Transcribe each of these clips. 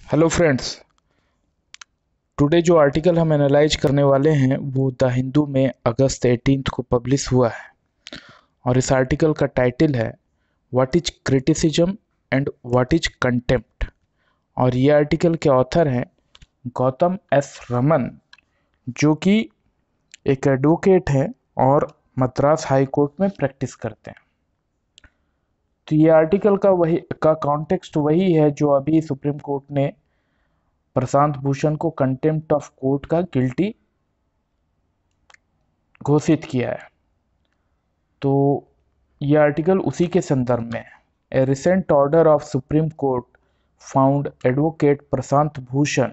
Hello friends. Today जो article हम analyse करने वाले हैं वो द हिंदू में अगस्त 18 को पब्लिश हुआ है और इस आर्टिकल का टाइटल है what is criticism and what is contempt. और ये आर्टिकल के ऑथर हैं गौतम एस रमन, जो कि एक एडवोकेट हैं और मद्रास हाई कोर्ट में प्रैक्टिस करते हैं। तो ये आर्टिकल का कॉन्टेक्स्ट वही है जो अभी सुप्रीम कोर्ट ने प्रशांत भूषण को कंटेम्प्ट ऑफ कोर्ट का गिल्टी घोषित किया है। तो ये आर्टिकल उसी के संदर्भ में है। ए recent order of supreme court found advocate Prashant Bhushan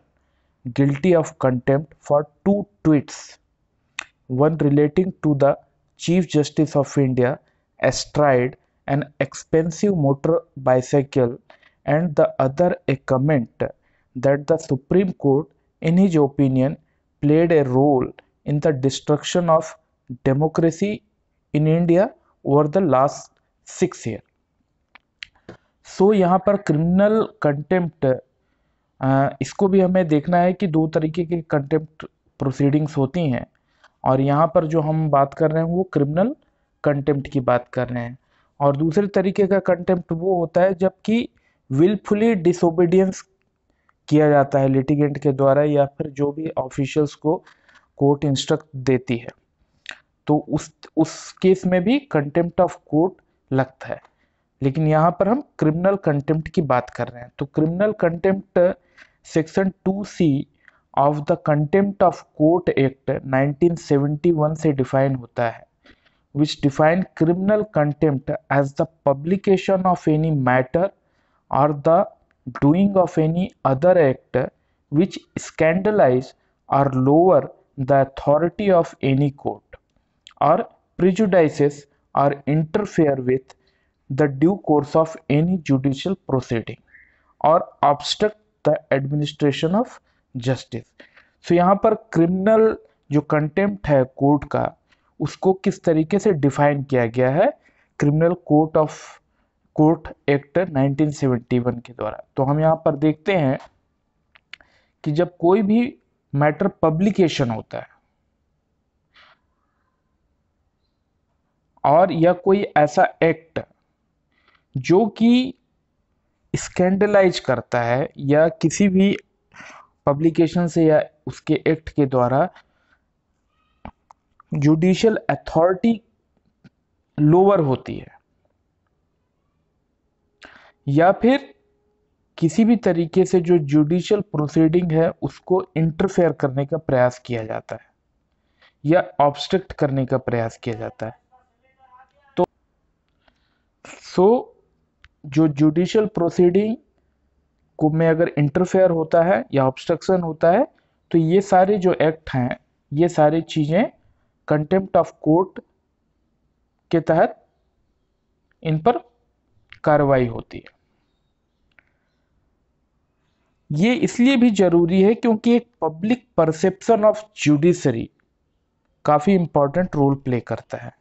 guilty of contempt for 2 tweets, one relating to the Chief Justice of India astride an expensive motor bicycle and the other a comment that the Supreme Court, in his opinion, played a role in the destruction of democracy in India over the last 6 years. सो यहाँ पर criminal contempt, इसको भी हमें देखना है कि दो तरीके की कंटेम्प्ट प्रोसीडिंग्स होती हैं और यहाँ पर जो हम बात कर रहे हैं वो क्रिमिनल कंटेम्प्ट की बात कर रहे हैं। और दूसरे तरीके का कंटेम्प्ट वो होता है जबकि विलफुली डिसोबीडियंस किया जाता है लिटिगेंट के द्वारा या फिर जो भी ऑफिशियल्स को कोर्ट इंस्ट्रक्ट देती है, तो उस केस में भी कंटेम्प्ट ऑफ कोर्ट लगता है। लेकिन यहाँ पर हम क्रिमिनल कंटेम्प्ट की बात कर रहे हैं। तो criminal contempt section 2C of the contempt of court act 1971 से डिफाइन होता है, which define criminal contempt as the publication of any matter or the doing of any other act which scandalize or lower the authority of any court or prejudices or interfere with the due course of any judicial proceeding or obstruct the administration of justice. So यहाँ पर criminal जो contempt है court का उसको किस तरीके से define किया गया है क्रिमिनल कोर्ट एक्ट 1971 के द्वारा। तो हम यहाँ पर देखते हैं कि जब कोई भी मैटर पब्लिकेशन होता है और या कोई ऐसा एक्ट जो कि स्कैंडलाइज करता है या किसी भी पब्लिकेशन से या उसके एक्ट के द्वारा जुडिशियल अथॉरिटी लोअर होती है या फिर किसी भी तरीके से जो जुडिशियल प्रोसीडिंग है उसको इंटरफेयर करने का प्रयास किया जाता है या ऑब्स्ट्रक्ट करने का प्रयास किया जाता है, तो जो जुडिशियल प्रोसीडिंग को में अगर इंटरफेयर होता है या ऑब्स्ट्रक्शन होता है तो ये सारे जो एक्ट हैं ये सारी चीजें कंटेम्प्ट ऑफ कोर्ट के तहत इन पर कार्रवाई होती है। ये इसलिए भी जरूरी है क्योंकि एक पब्लिक परसेप्शन ऑफ जुडिशरी काफी इंपॉर्टेंट रोल प्ले करता है।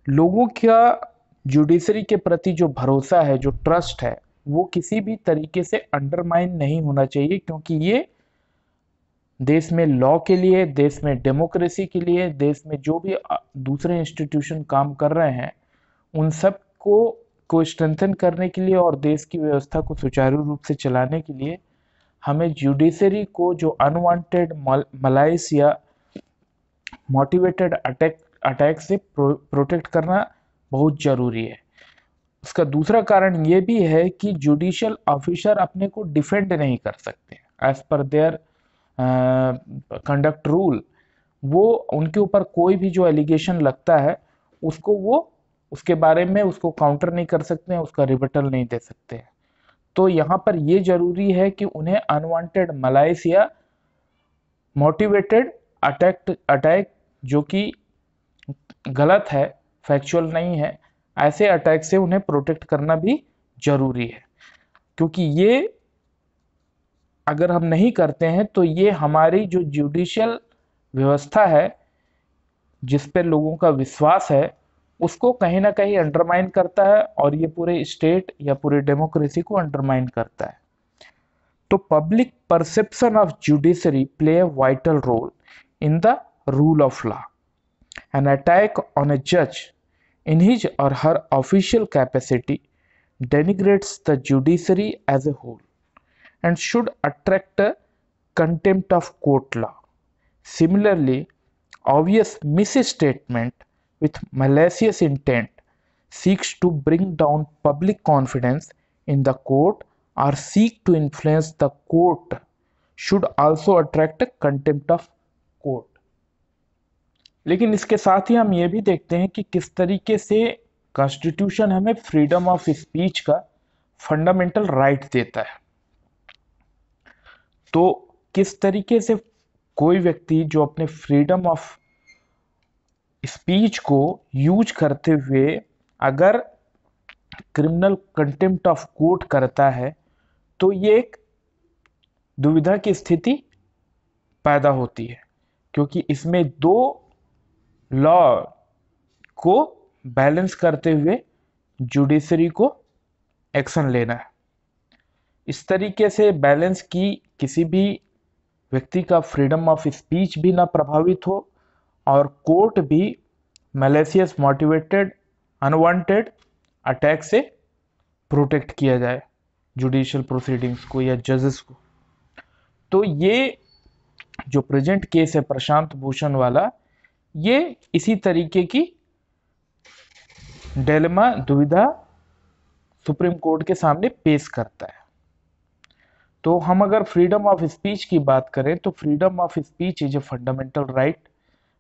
लोगों का जुडिशरी के प्रति जो भरोसा है, जो ट्रस्ट है, वो किसी भी तरीके से अंडरमाइन नहीं होना चाहिए, क्योंकि ये देश में लॉ के लिए, देश में डेमोक्रेसी के लिए, देश में जो भी दूसरे इंस्टीट्यूशन काम कर रहे हैं उन सब को स्ट्रेंथन करने के लिए और देश की व्यवस्था को सुचारू रूप से चलाने के लिए हमें जुडिशरी को जो अनवांटेड मलाइस या मोटिवेटेड अटैक से प्रोटेक्ट करना बहुत जरूरी है। उसका दूसरा कारण ये भी है कि जुडिशियल ऑफिसर अपने को डिफेंड नहीं कर सकते as per there conduct rule. वो उनके ऊपर कोई भी जो एलिगेशन लगता है उसको वो उसके बारे में उसको काउंटर नहीं कर सकते हैं, उसका रिबटल नहीं दे सकते हैं। तो यहाँ पर ये जरूरी है कि उन्हें अनवांटेड मलाइस या मोटिवेटेड अटैक जो कि गलत है, फैक्चुअल नहीं है, ऐसे अटैक से उन्हें प्रोटेक्ट करना भी जरूरी है, क्योंकि ये अगर हम नहीं करते हैं तो ये हमारी जो जुडिशियल व्यवस्था है जिस पे लोगों का विश्वास है उसको कहीं ना कहीं अंडरमाइन करता है और ये पूरे स्टेट या पूरे डेमोक्रेसी को अंडरमाइन करता है। तो public perception of judiciary play a vital role in the rule of law. An attack on a judge in his or her official capacity denigrates the judiciary as a whole and should attract a contempt of court law. Similarly, obvious misstatement with malicious intent seeks to bring down public confidence in the court or seek to influence the court should also attract a contempt of court. लेकिन इसके साथ ही हम ये भी देखते हैं कि किस तरीके से कॉन्स्टिट्यूशन हमें फ्रीडम ऑफ स्पीच का फंडामेंटल राइट देता है। तो किस तरीके से कोई व्यक्ति जो अपने फ्रीडम ऑफ स्पीच को यूज करते हुए अगर क्रिमिनल कंटेम्प्ट ऑफ कोर्ट करता है तो ये एक दुविधा की स्थिति पैदा होती है, क्योंकि इसमें दो लॉ को बैलेंस करते हुए जुडिशरी को एक्शन लेना है। इस तरीके से बैलेंस की किसी भी व्यक्ति का फ्रीडम ऑफ स्पीच भी ना प्रभावित हो और कोर्ट भी मैलिशियस मोटिवेटेड अनवांटेड अटैक से प्रोटेक्ट किया जाए जुडिशियल प्रोसीडिंग्स को या जजेस को। तो ये जो प्रेजेंट केस है प्रशांत भूषण वाला, ये इसी तरीके की डिलेमा दुविधा सुप्रीम कोर्ट के सामने पेश करता है। तो हम अगर फ्रीडम ऑफ स्पीच की बात करें तो freedom of speech is a fundamental right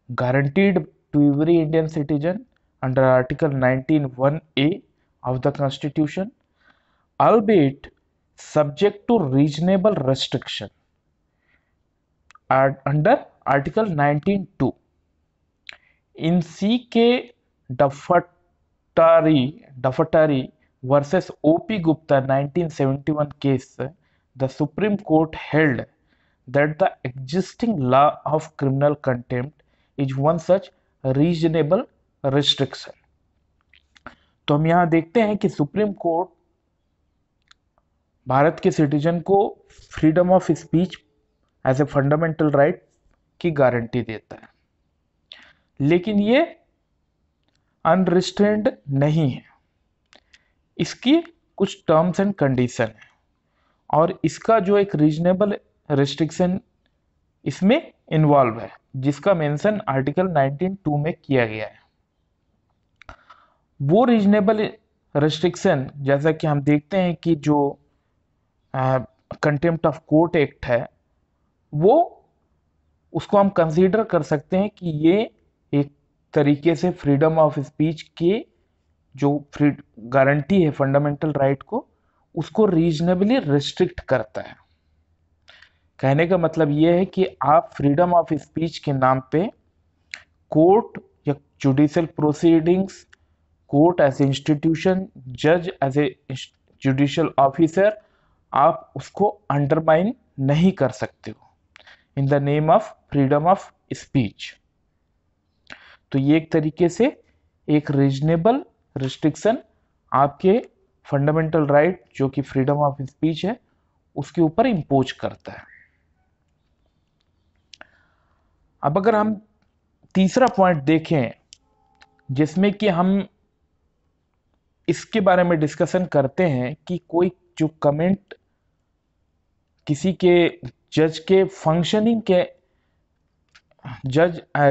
guaranteed to every Indian citizen under Article 19(1)(a) of the Constitution, albeit subject to reasonable restriction under Article 19(2). In C.K. Dafatari versus O.P. Gupta 1971 case, the Supreme Court held that the existing law of criminal contempt is one such reasonable restriction. तो हम यहां देखते हैं कि supreme court Bharat के citizen को freedom of speech as a fundamental right की guarantee देता है, लेकिन ये अनरिस्ट्रेन्ड नहीं है। इसकी कुछ टर्म्स एंड कंडीशन है और इसका जो एक रीजनेबल रिस्ट्रिक्शन इसमें इन्वॉल्व है, जिसका मेंशन आर्टिकल 19(2) में किया गया है। वो रीजनेबल रिस्ट्रिक्शन जैसा कि हम देखते हैं कि जो कंटेम्प्ट ऑफ कोर्ट एक्ट है वो उसको हम कंसीडर कर सकते हैं कि ये एक तरीके से फ्रीडम ऑफ स्पीच के जो गारंटी है फंडामेंटल राइट को, उसको रीजनेबली रिस्ट्रिक्ट करता है। कहने का मतलब ये है कि आप फ्रीडम ऑफ स्पीच के नाम पे कोर्ट या judicial proceedings, court as an institution, जज एज ए जुडिशियल ऑफिसर, आप उसको अंडरमाइन नहीं कर सकते हो in the name of freedom of speech. तो ये एक तरीके से एक रीजनेबल रिस्ट्रिक्शन आपके फंडामेंटल राइट जो कि फ्रीडम ऑफ स्पीच है उसके ऊपर इम्पोज करता है। अब अगर हम तीसरा पॉइंट देखें जिसमें कि हम इसके बारे में डिस्कशन करते हैं कि कोई जो कमेंट किसी के जज के फंक्शनिंग के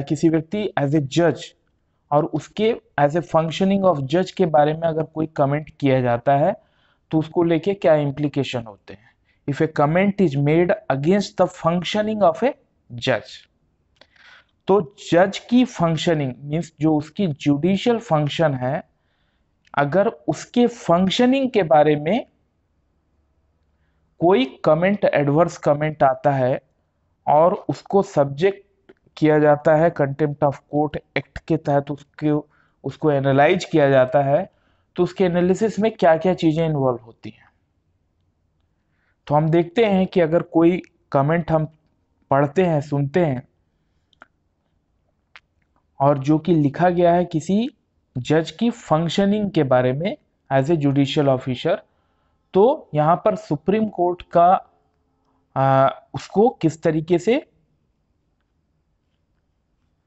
किसी व्यक्ति एज ए जज और उसके एज ए फंक्शनिंग ऑफ जज के बारे में अगर कोई कमेंट किया जाता है तो उसको लेके क्या इम्प्लीकेशन होते हैं। If a comment is made against the functioning of a जज, तो जज की फंक्शनिंग मीन्स जो उसकी जुडिशियल फंक्शन है, अगर उसके फंक्शनिंग के बारे में कोई कमेंट एडवर्स कमेंट आता है और उसको सब्जेक्ट किया जाता है कंटेम्प्ट ऑफ कोर्ट एक्ट के तहत उसको एनालाइज किया जाता है, तो उसके एनालिसिस में क्या क्या चीजें इन्वॉल्व होती हैं। तो हम देखते हैं कि अगर कोई कमेंट हम पढ़ते हैं, सुनते हैं और जो कि लिखा गया है किसी जज की फंक्शनिंग के बारे में एज ए जुडिशियल ऑफिसर, तो यहाँ पर सुप्रीम कोर्ट का उसको किस तरीके से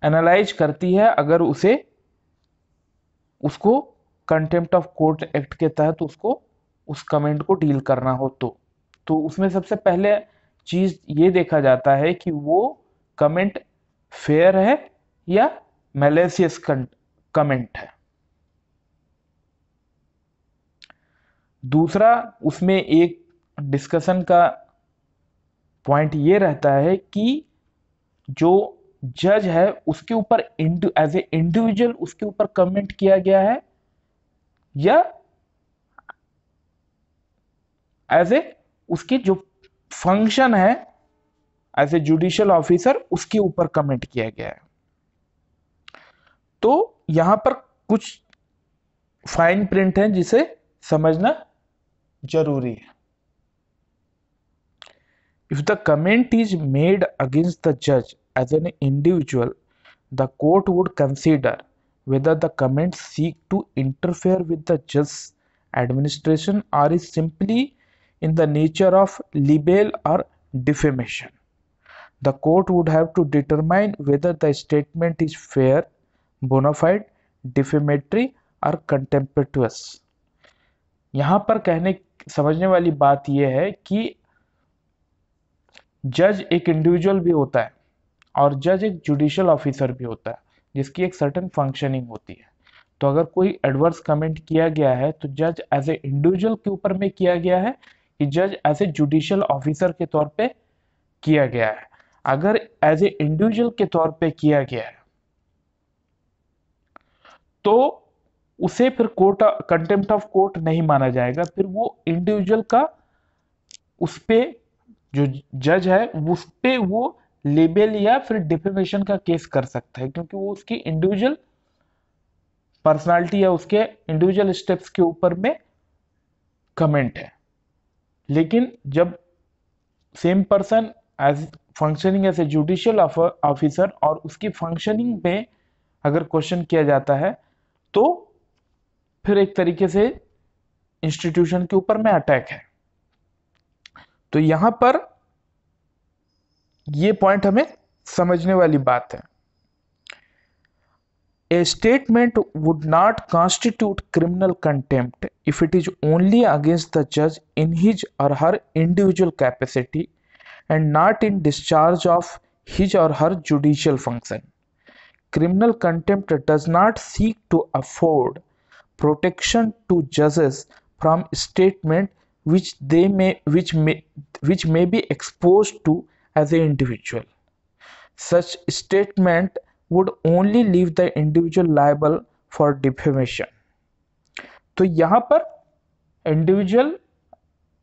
एनालाइज करती है अगर उसको कंटेम्प्ट ऑफ कोर्ट एक्ट के तहत उसको उस कमेंट को डील करना हो तो उसमें सबसे पहले चीज ये देखा जाता है कि वो कमेंट फेयर है या मैलिशियस कमेंट है। दूसरा उसमें एक डिस्कशन का पॉइंट ये रहता है कि जो जज है उसके ऊपर एज ए इंडिविजुअल उसके ऊपर कमेंट किया गया है या एज ए उसकी जो फंक्शन है एज ए जुडिशियल ऑफिसर उसके ऊपर कमेंट किया गया है। तो यहां पर कुछ फाइन प्रिंट है जिसे समझना जरूरी है। If the comment is made against the judge as an individual, the court would consider whether the comment seek to interfere with the judge's administration or is simply in the nature of libel or defamation. The court would have to determine whether the statement is fair, bona fide, defamatory or contemptuous. यहाँ पर समझने वाली बात यह है कि जज एक इंडिविजुअल भी होता है और जज एक जुडिशियल ऑफिसर भी होता है जिसकी एक सर्टेन फंक्शनिंग होती है। तो अगर कोई एडवर्स कमेंट किया गया है तो जज एज ए इंडिविजुअल के ऊपर में किया गया है कि जज एज ए जुडिशियल ऑफिसर के तौर पे किया गया है। अगर एज ए इंडिविजुअल के तौर पे किया गया है तो उसे फिर कोर्ट कंटेम्प्ट ऑफ कोर्ट नहीं माना जाएगा, फिर वो इंडिविजुअल का उस पे जो जज है उस पे वो लेबल या फिर डिफेमेशन का केस कर सकता है क्योंकि वो उसकी इंडिविजुअल पर्सनालिटी या उसके इंडिविजुअल स्टेप्स के ऊपर में कमेंट है। लेकिन जब same person as functioning as a judicial officer और उसकी फंक्शनिंग में अगर क्वेश्चन किया जाता है तो फिर एक तरीके से इंस्टीट्यूशन के ऊपर में अटैक है। तो यहां पर ये पॉइंट हमें समझने वाली बात है। A statement would not constitute criminal contempt if it is only against the judge in his or her individual capacity and not in discharge of his or her judicial function. Criminal contempt does not seek to afford protection to judges from statement which may be exposed to as an individual. Such statement would only leave the individual liable for defamation. तो यहां पर individual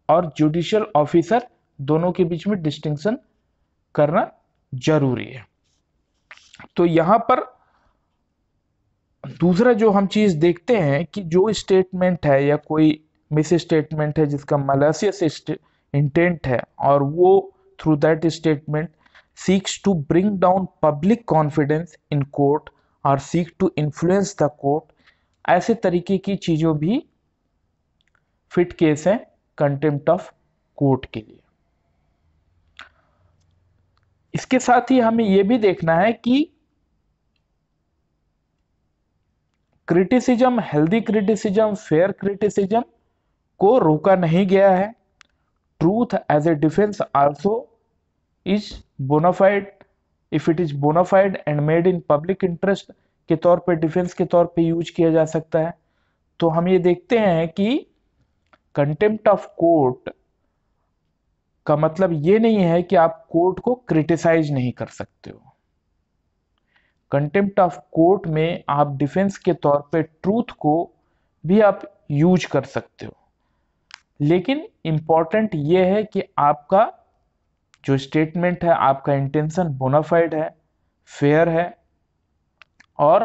और judicial officer दोनों के बीच में distinction करना जरूरी है। तो यहां पर दूसरा जो हम चीज देखते हैं कि जो स्टेटमेंट है या कोई मिस स्टेटमेंट है जिसका मैलिशियस इंटेंट है और वो through that statement seeks to bring down public confidence in court or seek to influence the court, ऐसे तरीके की चीजों भी फिट केस है कंटेम्प्ट ऑफ कोर्ट के लिए। इसके साथ ही हमें यह भी देखना है कि criticism, healthy criticism, fair criticism को रोका नहीं गया है। Truth as a defence also is bona fide if it is bona fide and made in public interest के तौर पे डिफेंस के तौर पे यूज किया जा सकता है। तो हम ये देखते हैं कि कंटेम्प्ट ऑफ कोर्ट का मतलब ये नहीं है कि आप कोर्ट को क्रिटिसाइज नहीं कर सकते हो। कंटेम्प्ट ऑफ कोर्ट में आप डिफेंस के तौर पे ट्रूथ को भी आप यूज कर सकते हो, लेकिन इंपॉर्टेंट ये है कि आपका जो स्टेटमेंट है, आपका इंटेंशन बोनाफाइड है, फेयर है और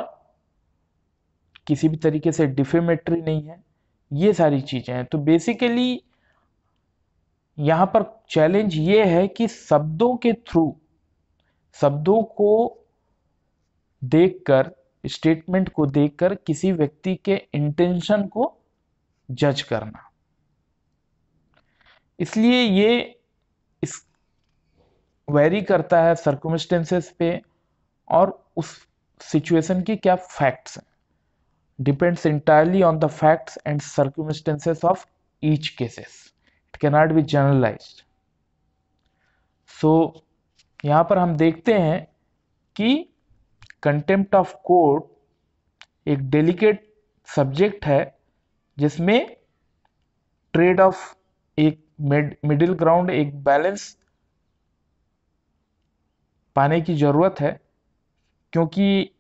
किसी भी तरीके से डिफेमेटरी नहीं है। ये सारी चीजें हैं। तो बेसिकली यहां पर चैलेंज ये है कि शब्दों के थ्रू, शब्दों को देखकर, स्टेटमेंट को देखकर किसी व्यक्ति के इंटेंशन को जज करना। इसलिए ये इस वेरी करता है सर्कमस्टेंसेस पे और उस सिचुएशन की क्या फैक्ट्स हैं, depends entirely on the facts and circumstances of each cases. It cannot be generalized. So यहाँ पर हम देखते हैं कि कंटेम्प्ट ऑफ कोर्ट एक डेलिकेट सब्जेक्ट है जिसमें ट्रेड ऑफ एक मिडिल ग्राउंड, एक बैलेंस पाने की जरूरत है, क्योंकि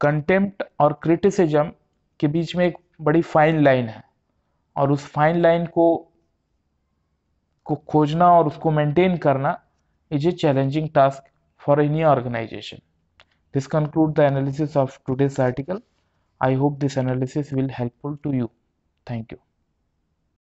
कंटेम्प्ट और क्रिटिसिज्म के बीच में एक बड़ी फाइन लाइन है और उस फाइन लाइन को खोजना और उसको मेंटेन करना is a challenging task for any organization. This concludes the analysis of today's article. I hope this analysis will helpful to you. Thank you.